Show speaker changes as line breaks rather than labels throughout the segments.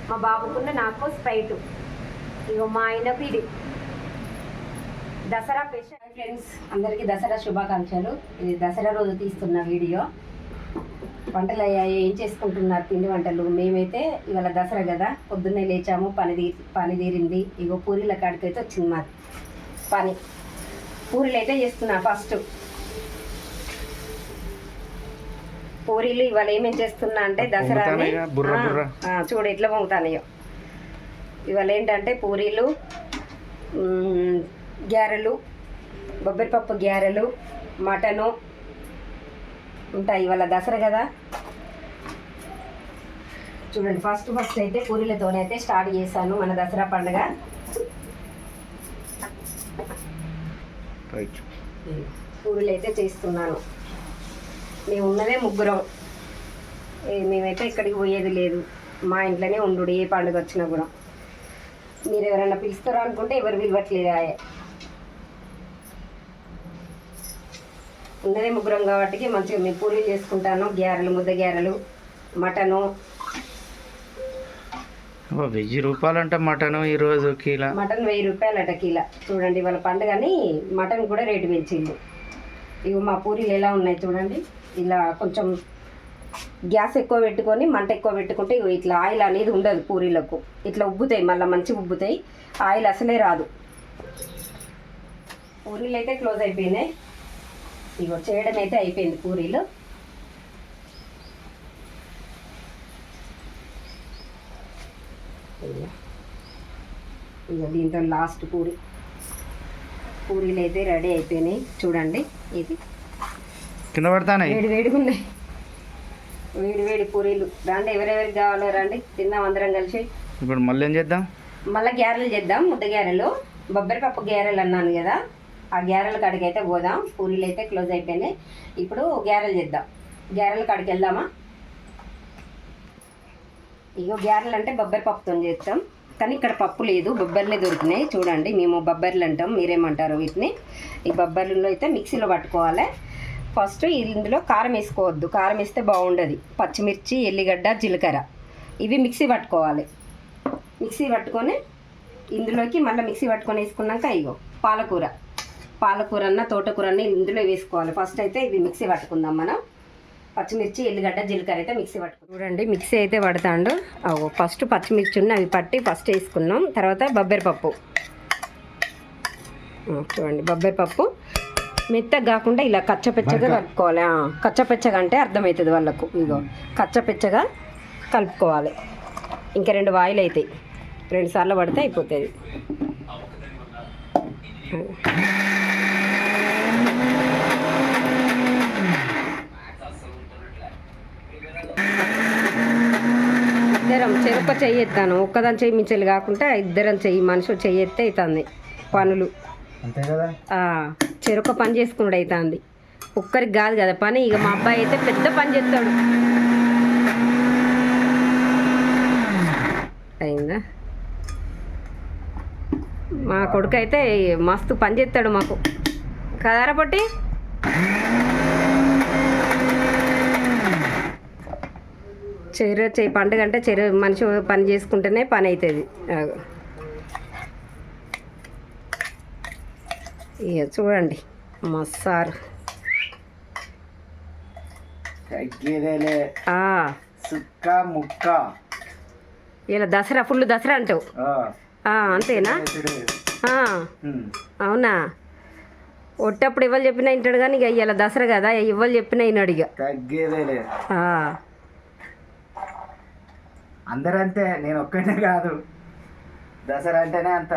మా బాబుకున్న నాకు స్ప్రైట్. ఇగో మా ఆయనకు ఇది దసరా స్పెషల్. ఫ్రెండ్స్ అందరికీ దసరా శుభాకాంక్షలు. ఇది దసరా రోజు తీస్తున్న వీడియో. వంటలు అయ్యాయి, ఏం చేసుకుంటున్నారు పిండి వంటలు? మేమైతే ఇవాళ దసరా కదా, పొద్దున్నే లేచాము, పని తీరింది. ఇగో పూరీల కాడికైతే వచ్చింది మాది పని. పూరీలు అయితే చేస్తున్నా. ఫస్ట్ పూరీలు ఇవాళ ఏమేమి చేస్తున్నా అంటే దసరా చూడు ఎట్లా పొంగుతానయో. ఇవాళ ఏంటంటే పూరీలు, గ్యారెలు, బొబ్బరిపప్పు గ్యారెలు, మటను ఉంటాయి. ఇవాళ దసరా కదా. చూడండి ఫస్ట్ అయితే పూరీలతోనైతే స్టార్ట్ చేశాను మన దసరా పండుగ. పూరీలు అయితే చేస్తున్నాను. మేము ఉన్నదే ముగ్గురం. మేమైతే ఎక్కడికి పోయేది లేదు, మా ఇంట్లోనే ఉండు ఏ పండుగ వచ్చినా కూడా. మీరు ఎవరైనా పిలుస్తారో అనుకుంటే ఎవరు పిలవట్లేదు. ఉన్నదే ముగ్గురం కాబట్టి మంచిగా మేము పూరీలు చేసుకుంటాను. గ్యారెలు, ముద్ద గ్యారెలు, మటను.
1000 రూపాయలంట మటను ఈరోజు కిలో.
మటన్ 1000 రూపాయలట కిలో. చూడండి వాళ్ళ పండుగని మటన్ కూడా రేటు పెంచింది. ఇవి మా పూరీలు ఎలా ఉన్నాయి చూడండి. ఇలా కొంచెం గ్యాస్ ఎక్కువ పెట్టుకొని మంట ఎక్కువ పెట్టుకుంటే ఇట్లా ఆయిల్ అనేది ఉండదు పూరీలకు. ఇట్లా ఉబ్బుతాయి, మళ్ళీ మంచిగా ఉబ్బుతాయి. ఆయిల్ అసలే రాదు. పూరీలు అయితే క్లోజ్ అయిపోయినాయి. ఇగో చేయడం అయితే అయిపోయింది పూరీలు. ఇక దీంతో లాస్ట్ పూరీలు అయితే రెడీ అయిపోయినాయి. చూడండి ఇది
కింద పడతాయి,
వేడిగా ఉన్నాయి. వేడి పూరీలు. రండి, ఎవరెవరికి కావాలో రండి, తిన్నాం అందరం కలిసి.
ఇప్పుడు మళ్ళీ ఏం చేద్దాం?
మళ్ళీ గ్యారెలు చేద్దాం. ముద్ద గ్యారెలు, బొబ్బరిపప్పు గ్యారెలు అన్నాను కదా, ఆ గ్యారెల కాడికి అయితే పోదాం. పూరీలు అయితే క్లోజ్ అయిపోయినాయి. ఇప్పుడు గ్యారెలు చేద్దాం. గ్యారెల కాడికి వెళ్దామా? ఇగో గ్యారెలు అంటే బొబ్బరిపప్పుతో చేస్తాం, కానీ ఇక్కడ పప్పు లేదు, బొబ్బర్లే దొరికినాయి. చూడండి, మేము బొబ్బర్లు అంటాం, మీరేమంటారు వీటిని. ఈ బొబ్బర్లలో అయితే మిక్సీలో పట్టుకోవాలి. ఫస్ట్ ఇందులో కారం వేసుకోవద్దు, కారం వేస్తే బాగుండదు. పచ్చిమిర్చి, ఎల్లిగడ్డ, జీలకర్ర ఇవి మిక్సీ పట్టుకోవాలి. మిక్సీ పట్టుకొని ఇందులోకి మళ్ళీ మిక్సీ పట్టుకొని వేసుకున్నాక ఇగో పాలకూర అన్న తోటకూర అన్న ఇందులో వేసుకోవాలి. ఫస్ట్ అయితే ఇవి మిక్సీ పట్టుకుందాం మనం. పచ్చిమిర్చి, ఎల్లిగడ్డ, జీలకర్ర అయితే మిక్సీ పట్టుకుందాం. చూడండి మిక్సీ అయితే పడతాండు. ఫస్ట్ పచ్చిమిర్చి ఉన్న అవి పట్టి ఫస్ట్ వేసుకున్నాం. తర్వాత బొబ్బరిపప్పు. చూడండి బొబ్బరిపప్పు మెత్తగా కాకుండా ఇలా కచ్చపెచ్చగా కలుపుకోవాలి. కచ్చపెచ్చగా అంటే అర్థమవుతుంది వాళ్ళకు. ఇగో కచ్చపెచ్చగా కలుపుకోవాలి. ఇంకా 2 వాయిలు అవుతాయి, 2 సార్లు పడితే అయిపోతుంది. ఇద్దరం చెరుక చెయ్యెత్తాను. ఒక్కదాని చెయ్యి మించెలు కాకుండా ఇద్దరం చెయ్యి మనుషులు చెయ్యెత్తే అవుతుంది పనులు. చెరుక పని చేసుకున్నాడు అవుతుంది. ఒక్కరికి కాదు కదా పని. ఇక మా అబ్బాయి అయితే పెద్ద పని చేస్తాడు. అయిందా? మా కొడుకు అయితే మస్తు పని చేస్తాడు మాకు. కదారా పట్టి? చెయ్యి పండుగ అంటే మనిషి పని చేసుకుంటేనే పని అవుతుంది. ఇక చూడండి మా సారు ఇలా దసరా ఫుల్ దసరా అంటావు అంతేనా? అవునా? ఒట్టప్పుడు ఇవ్వాలి చెప్పినా వింటాడు కానీ ఇక ఇలా దసరా కదా, ఇవ్వాలి చెప్పినా విన్నాడు. ఇక
అందరంతే, నేను ఒక్కనే కాదు. దసరా అంటేనే అంత.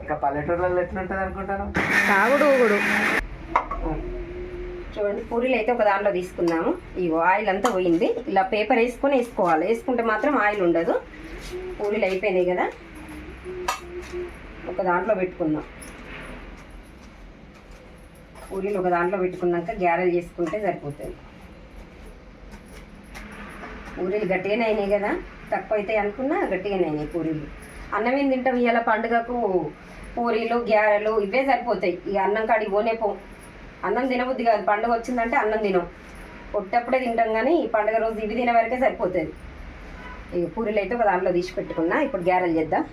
ఇక పల్లెటూరులలో ఎట్లుంటుంది అనుకుంటాను.
తాగుడు ఊగుడు. చూడండి పూరీలు అయితే ఒక దాంట్లో తీసుకున్నాము. ఇగో ఆయిల్ అంతా పోయింది. ఇలా పేపర్ వేసుకోవాలి, వేసుకుంటే మాత్రం ఆయిల్ ఉండదు. పూరీలు అయిపోయినాయి కదా, ఒక దాంట్లో పెట్టుకుందాం. పూరీలు ఒక దాంట్లో పెట్టుకున్నాక గ్యారెలు చేసుకుంటే సరిపోతుంది. పూరీలు గట్టిగానే అయినాయి కదా, తక్కువ అవుతాయి అనుకున్నా గట్టిగానే అయినాయి పూరీలు. అన్నం ఏం తింటాం ఇవాళ పండుగకు? పూరీలు, గ్యారెలు ఇవే సరిపోతాయి. ఇక అన్నం కాడికి పోనేపో. అన్నం తినబుద్ది కాదు. పండుగ వచ్చిందంటే అన్నం తినం, పొట్టప్పుడే తింటాం. కానీ ఈ పండుగ రోజు ఇవి తినే వరకే సరిపోతుంది. ఇక పూరీలు అయితే ఒక దాంట్లో తీసి పెట్టుకున్నా. ఇప్పుడు గారెలు చేద్దాం.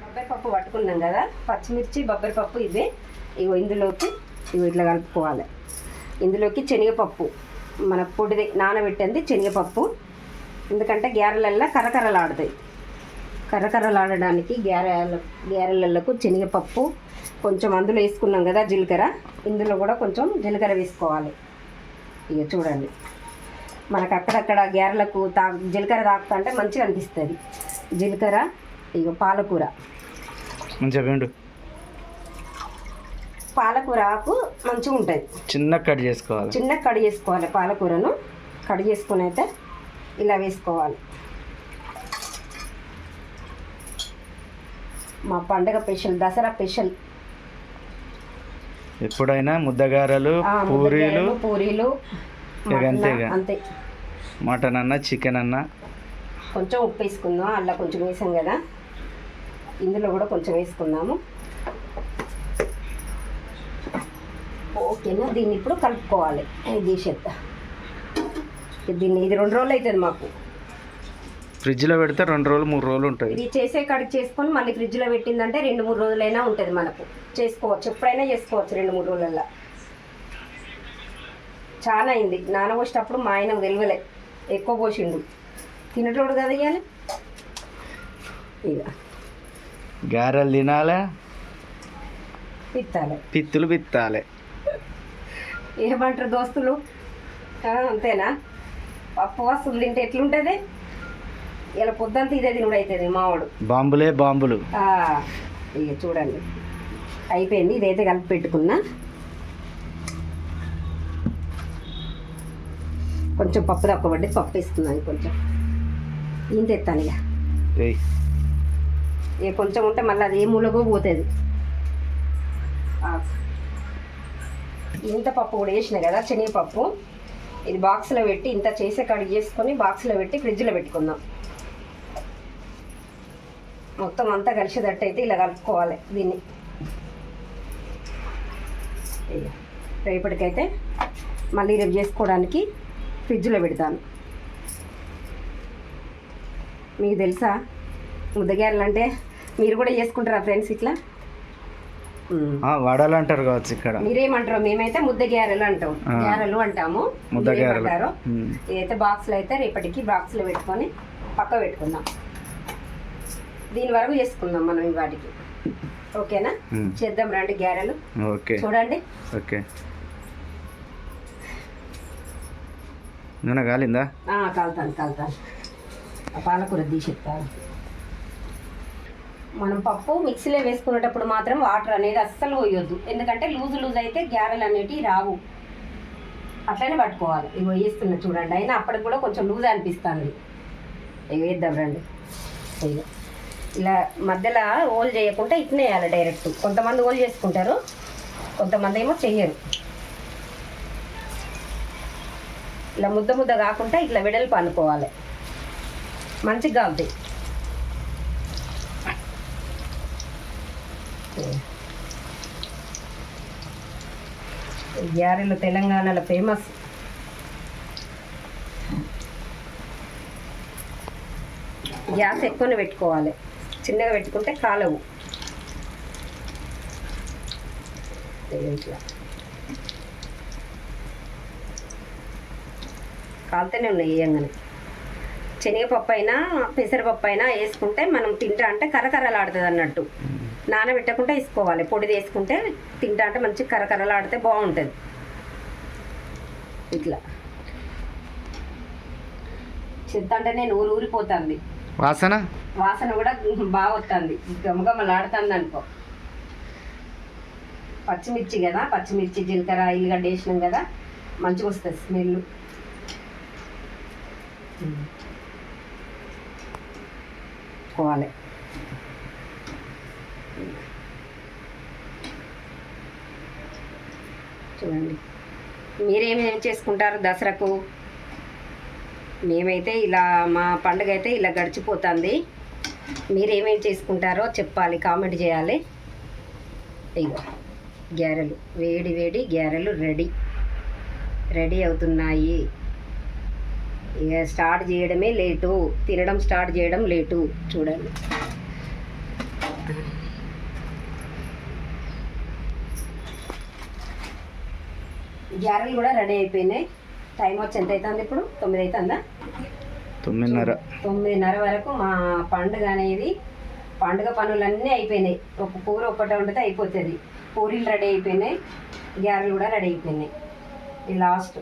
బొబ్బరి పప్పు పట్టుకున్నాం కదా, పచ్చిమిర్చి బొబ్బరి పప్పు ఇవే. ఇగో ఇందులోకి ఇట్లా కలుపుకోవాలి. ఇందులోకి శనగపప్పు మన పొడిది నానబెట్టింది శనగపప్పు, ఎందుకంటే గారెలల్లో కర్రకర్రలాడుతాయి. కర్రకర్రలాడడానికి గారెలకు శనగపప్పు కొంచెం అందులో వేసుకున్నాం కదా జీలకర్ర, ఇందులో కూడా కొంచెం జీలకర్ర వేసుకోవాలి. ఇక చూడండి, మనకు అక్కడక్కడ గారెలకు జీలకర్ర తాకుతుంటే మంచిగా అనిపిస్తుంది. జీలకర్ర, ఇక పాలకూర
మంచిగా
పాలకూర ఆకు మంచిగా ఉంటుంది.
చిన్న కట్ చేసుకోవాలి. పాలకూరను కట్ చేసుకుని అయితే ఇలా వేసుకోవాలి. మా పండగ స్పెషల్, దసరా స్పెషల్. ఎప్పుడైనా ముద్దగారెలు, పూరీలు అంతే. మటన్ అన్న, చికెన్ అన్న.
కొంచెం ఉప్పు వేసుకుందాం, అలా కొంచెం వేసాం కదా, ఇందులో కూడా కొంచెం వేసుకుందాము. ఓకేనా, దీన్ని ఇప్పుడు కలుపుకోవాలి. తీసేద్దా దీన్ని. ఇది 2 రోజులు అవుతుంది మాకు.
ఫ్రిడ్జ్లో పెడితే 2 రోజులు 3 రోజులు ఉంటుంది.
ఇది చేసే కాడికి చేసుకొని మళ్ళీ ఫ్రిడ్జ్లో పెట్టిందంటే 2-3 రోజులైనా ఉంటుంది మనకు. చేసుకోవచ్చు, ఎప్పుడైనా చేసుకోవచ్చు 2-3 రోజులల్లో. చాలా అయింది నానబోసేటప్పుడు. మా ఆయన వెలువలే, ఎక్కువ పోసిండు. తినటోడు కదా ఇవ్వాలి. ఇక
గారెలు తినాలి,
పిత్తులు
పిత్తాలి.
ఏమంటారు దోస్తులు? అంతేనా? పప్పు వస్తుంది తింటే ఎట్లుంటుంది? ఇలా పొద్దుంతా ఇదే తినుడు అవుతుంది మావాడు.
బాంబులు.
ఇక చూడండి అయిపోయింది. ఇదైతే కలిపి పెట్టుకున్నా. కొంచెం పప్పు తక్కువ పడ్డది, పప్పు వేసుకున్నాను. కొంచెం ఈయన తెస్తాను ఇక కొంచెం ఉంటే మళ్ళీ అది ఏ మూలకో పోతుంది. ఇంత పప్పు కూడా వేసిన కదా శనగపప్పు, ఇది బాక్స్లో పెట్టి ఇంత చేసే కడిగి చేసుకొని బాక్స్లో పెట్టి ఫ్రిడ్జ్లో పెట్టుకుందాం. మొత్తం అంతా కలిసేటట్టు అయితే ఇలా కలుపుకోవాలి దీన్ని. రేపటికైతే మళ్ళీ రేపు చేసుకోవడానికి ఫ్రిడ్జ్లో పెడతాను. మీకు తెలుసా ముద్దగారెలు అంటే? మీరు కూడా చేసుకుంటారా ఫ్రెండ్స్ ఇట్లా?
వడలు అంటారు కావచ్చు ఇక్కడ.
మీరేమంటారు? మేమైతే ముద్దగారెలు అంటాం, గారెలు అంటాము. ముద్దగారెలు. ఇదైతే బాక్స్లో అయితే రేపటికి బాక్స్లో పెట్టుకొని పక్క పెట్టుకుందాం. దీని వరకు చేసుకుందాం మనం వాటికి. ఓకేనా? చేద్దాం రండి గారెలు.
ఓకే
చూడండి.
ఓకే. నూనె కాలిందా?
కాలుతాను. ఆ పాలకూర తీసేస్తాను. మనం పప్పు మిక్సీలో వేసుకునేటప్పుడు మాత్రం వాటర్ అనేది అస్సలు పోయొద్దు, ఎందుకంటే లూజ్ అయితే గారెలు అనేటివి రావు. అట్లనే పట్టుకోవాలి. ఇవి వేస్తున్నా చూడండి. అయినా అప్పటికి కూడా కొంచెం లూజ్ అనిపిస్తుంది. ఇవి వేద్దాం రండి. ఇలా మధ్యలో ఓల్ చేయకుండా ఇట్నే వేయాలి డైరెక్ట్. కొంతమంది ఓల్ చేసుకుంటారు, కొంతమంది ఏమో చెయ్యరు. ఇలా ముద్ద కాకుండా ఇట్లా వెడల్పు అనుకోవాలి, మంచిగా కాలుతాయి. గారెలు తెలంగాణలో ఫేమస్. గ్యాస్ ఎక్కువనే పెట్టుకోవాలి, చిన్నగా పెట్టుకుంటే కాలవు. ఇట్లా కాలుతూనే ఉన్నాయి వేయంగానే. శనగపప్పు అయినా పెసరపప్పు అయినా వేసుకుంటే మనం తింటా అంటే కరకరలాడుతుంది అన్నట్టు. నానబెట్టకుండా వేసుకోవాలి. పొడిది వేసుకుంటే తింటా అంటే మంచి కరకరలాడితే బాగుంటుంది. ఇట్లా చెత్తంటే నేను ఊరిపోతుంది. వాసన కూడా బాగా వస్తుంది, గమగమలాడుతుంది అనుకో. పచ్చిమిర్చి కదా, పచ్చిమిర్చి జీలకర్ర ఎల్లిగడ్డ వేసినాం కదా, మంచిగా వస్తుంది స్మెల్. కోవాలి. చూడండి మీరేమేమి చేసుకుంటారు దసరాకు? మేమైతే ఇలా మా పండుగ అయితే ఇలా గడిచిపోతుంది. మీరేమేమి చేసుకుంటారో చెప్పాలి, కామెంట్ చేయాలి. ఇగో గారెలు, వేడి వేడి గారెలు రెడీ అవుతున్నాయి. ఇక స్టార్ట్ చేయడమే లేటు, తినడం స్టార్ట్ చేయడం లేటు. చూడండి గ్యారెలు కూడా రెడీ అయిపోయినాయి. టైం వచ్చి ఎంత అవుతుంది ఇప్పుడు? 9 అవుతుందా? 9:30 వరకు మా పండుగ పనులన్నీ అయిపోయినాయి. ఒక కూర ఒక్కటి వండితే అయిపోతుంది. పూరీలు రెడీ అయిపోయినాయి, గ్యారెలు కూడా రెడీ అయిపోయినాయి. ఈ లాస్ట్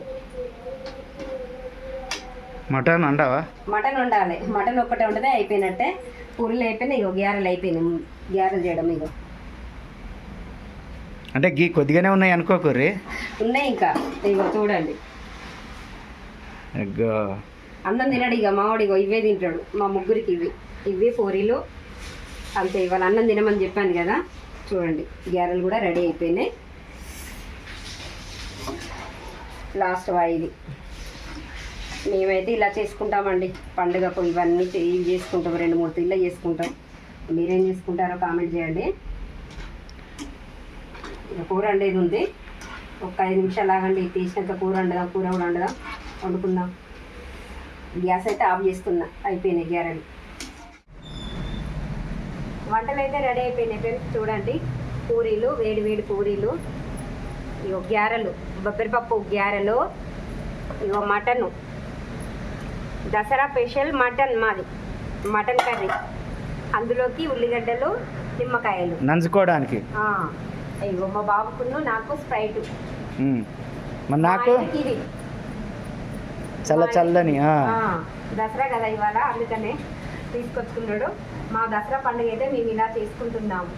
మటన్ వండావా?
మటన్ వండాలి. మటన్ ఒక్కటి వండితే అయిపోయినట్టే. పూరీలు అయిపోయినాయి, ఇగో గ్యారెలు అయిపోయినాయి. గ్యారెలు చేయడం ఇగో
అంటే గీ కొద్దిగానే ఉన్నాయి అనుకోకుర్రి,
ఉన్నాయి ఇంకా. ఇగో చూడండి, అన్నం తినడు ఇక మావాడు. ఇగో ఇవే తింటాడు. మా ముగ్గురికి ఇవి పూరీలు అంతే. ఇవాళ అన్నం తినమని చెప్పాను కదా. చూడండి గ్యారెలు కూడా రెడీ అయిపోయినాయి. లాస్ట్ ఇది మేమైతే ఇలా చేసుకుంటామండి పండుగకు. ఇవన్నీ ఇవి చేసుకుంటాం, 2-3 తీళ్ళ చేసుకుంటాం. మీరేం చేసుకుంటారో కామెంట్ చేయండి. కూర వండేది ఉంది, ఒక 5 నిమిషాలు ఆగండి. తీసినాక కూర కూడా వండుకుందాం. గ్యాస్ అయితే ఆఫ్ చేస్తున్నా. అయిపోయినాయి గ్యారెలు. వంటలు అయితే రెడీ అయిపోయినాయి ఫ్రెండ్స్. చూడండి పూరీలు, వేడి పూరీలు, ఇగో గ్యారెలు, బొబ్బరిపప్పు గ్యారెలు, ఇగో మటను, దసరా స్పెషల్ మటన్ మాది, మటన్ కర్రీ. అందులోకి ఉల్లిగడ్డలు, నిమ్మకాయలు
నంచుకోవడానికి.
ఇగో మా బాబుకును నాకు స్ప్రైట్,
నాకు
ఇది
చల్లని.
దసరా కదా ఇవాళ, అందుకనే తీసుకొచ్చుకున్నాడు. మా దసరా పండుగ అయితే మేము ఇలా చేసుకుంటున్నాము.